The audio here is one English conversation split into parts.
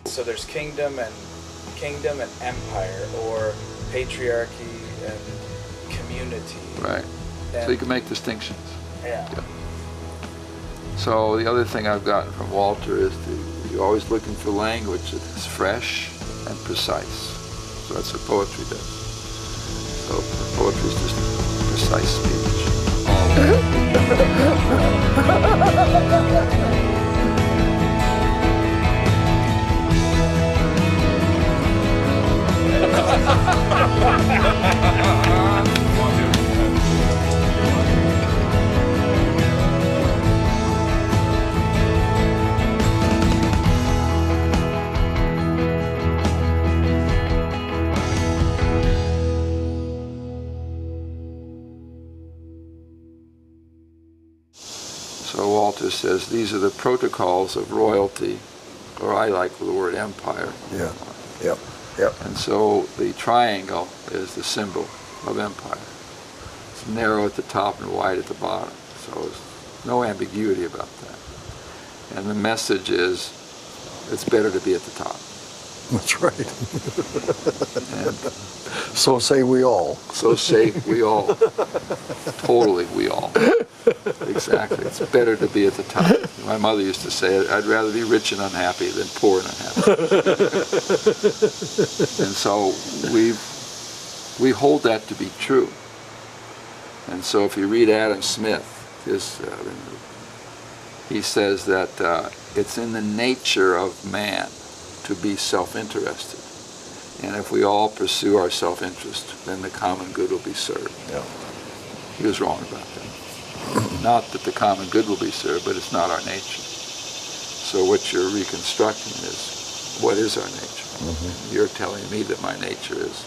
So there's kingdom and empire, or patriarchy and community. Right. And, so you can make distinctions. Yeah. So the other thing I've gotten from Walter is you're always looking for language that is fresh and precise. So that's what poetry does. So poetry is just precise speech. So Walter says these are the protocols of royalty, or I like the word empire. Yeah. Yep. Yep. And so the triangle is the symbol of empire. It's narrow at the top and wide at the bottom. So there's no ambiguity about that. And the message is it's better to be at the top. That's right. And so say we all. so say we all. Totally we all. Exactly. It's better to be at the top. My mother used to say, I'd rather be rich and unhappy than poor and unhappy. And so we hold that to be true. And so if you read Adam Smith, he says that it's in the nature of man to be self-interested. And if we all pursue our self-interest, then the common good will be served. Yeah. He was wrong about that. Not that the common good will be served, but it's not our nature. So what you're reconstructing is, what is our nature? Mm-hmm. You're telling me that my nature is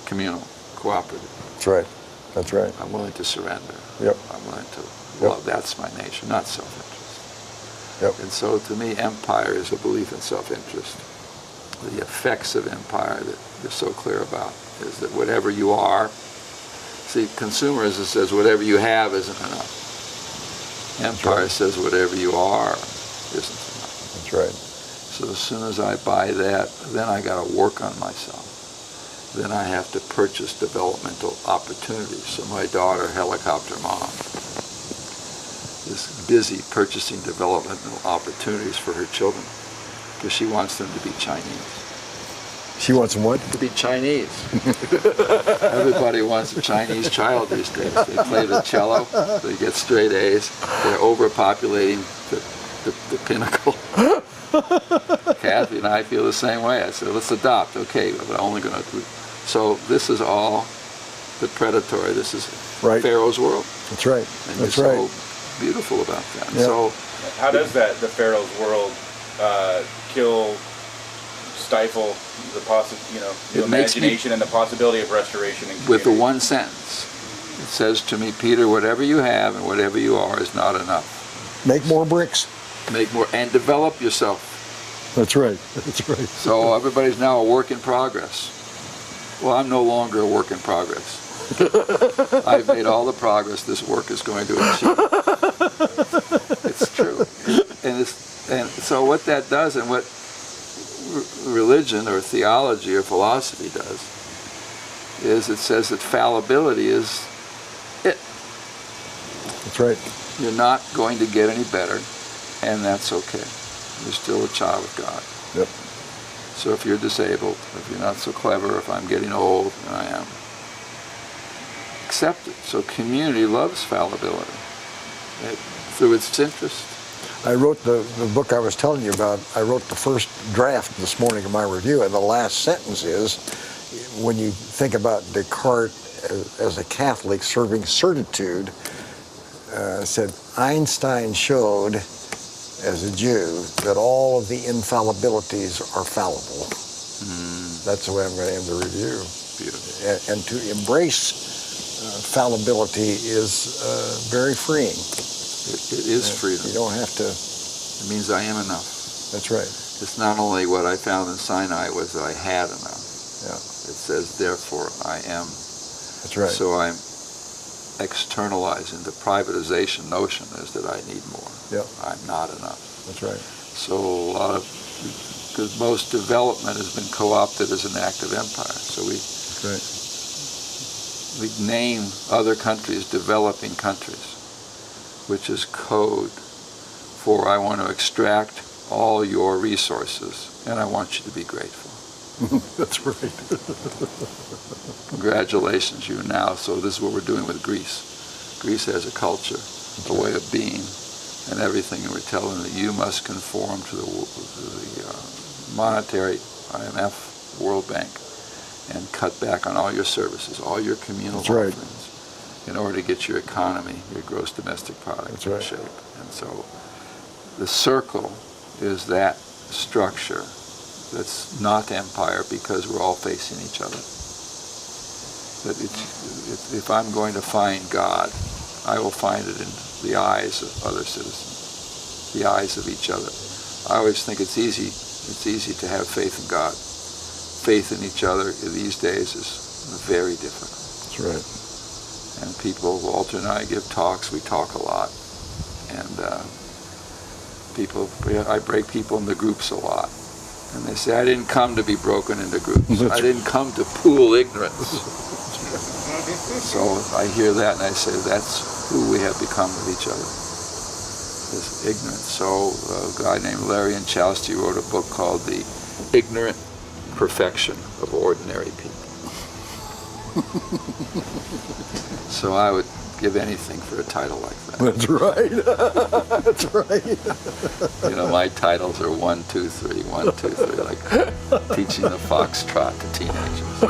communal, cooperative. That's right. That's right. I'm willing to surrender. Yep. I'm willing to Yep. love. That's my nature, not self-interest. Yep. And so to me, empire is a belief in self-interest. The effects of empire that you're so clear about is that whatever you are, see, consumerism says whatever you have isn't enough. Empire says whatever you are isn't enough. That's right. So as soon as I buy that, then I got to work on myself. Then I have to purchase developmental opportunities. So my daughter, helicopter mom, is busy purchasing developmental opportunities for her children because she wants them to be Chinese. She wants them what? To be Chinese. Everybody wants a Chinese child these days. They play the cello, they get straight A's, they're overpopulating the pinnacle. Kathy and I feel the same way. I said, let's adopt. Okay, but I'm only going to do. So this is all the predatory. This is right. Pharaoh's world. That's right. And That's you're right. so beautiful about that. Yeah. So how does the Pharaoh's world kill, stifle the imagination and the possibility of restoration and with the community? one sentence, it says to me, Peter, whatever you have and whatever you are is not enough. Make more bricks. Make more and develop yourself. That's right. That's right. So everybody's now a work in progress. Well, I'm no longer a work in progress. I've made all the progress this work is going to achieve. It's true. And so what that does, and what religion or theology or philosophy does, is it says that fallibility is it. That's right. You're not going to get any better, and that's okay. You're still a child of God. Yep. So if you're disabled, if you're not so clever, if I'm getting old, and I am, accept it. So community loves fallibility through its interest. I wrote the book I was telling you about. I wrote the first draft this morning of my review, and the last sentence is, when you think about Descartes as a Catholic serving certitude, said Einstein showed, as a Jew, that all of the infallibilities are fallible. That's the way I'm going to end the review. Beautiful. And to embrace fallibility is very freeing. It is freedom. You don't have to. It means I am enough. That's right. It's not only what I found in Sinai was that I had enough. Yeah. It says, therefore, I am. That's right. So I'm externalizing the privatization notion is that I need more. Yep. I'm not enough. That's right. So a lot of because most development has been co-opted as an act of empire. So we name other countries developing countries, which is code for I want to extract all your resources, and I want you to be grateful. That's right. Congratulations, you now. So this is what we're doing with Greece. Greece has a culture, a way of being, and everything. And we're telling them that you must conform to the monetary, IMF, World Bank, and cut back on all your services, all your communal offerings, in order to get your economy, your gross domestic product in shape. And so the circle is that structure that's not empire, because we're all facing each other. That if I'm going to find God, I will find it in the eyes of other citizens, the eyes of each other. I always think it's easy to have faith in God. Faith in each other these days is very difficult. That's right. And people, Walter and I give talks, we talk a lot. And I break people into groups a lot. And they say, I didn't come to be broken into groups. I didn't come to pool ignorance. So I hear that and I say, that's who we have become with each other, is ignorance. So a guy named Larry Inchausti wrote a book called The Ignorant Perfection of Ordinary People. So I would give anything for a title like that. That's right. That's right. You know, my titles are 1, 2, 3, 1, 2, 3, like teaching the foxtrot to teenagers.